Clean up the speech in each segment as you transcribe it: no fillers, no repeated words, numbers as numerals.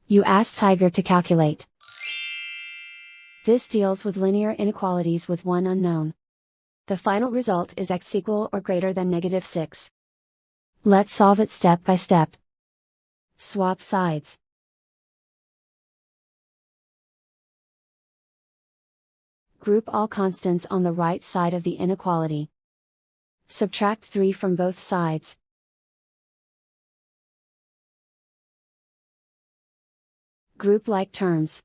You ask Tiger to calculate. This deals with linear inequalities with one unknown. The final result is x equal or greater than -6. Let's solve it step by step. Swap sides. Group all constants on the right side of the inequality. Subtract 3 from both sides. Group like terms.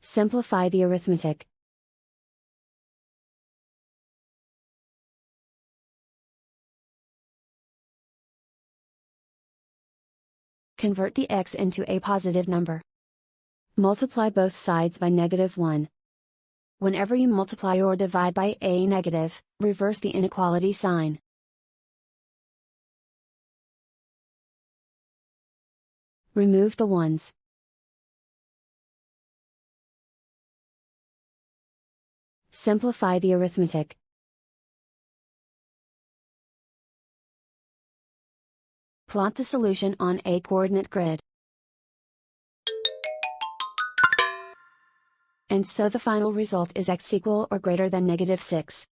Simplify the arithmetic. Convert the x into a positive number. Multiply both sides by -1. Whenever you multiply or divide by a negative, reverse the inequality sign. Remove the ones. Simplify the arithmetic. Plot the solution on a coordinate grid. And so the final result is x equal or greater than -6.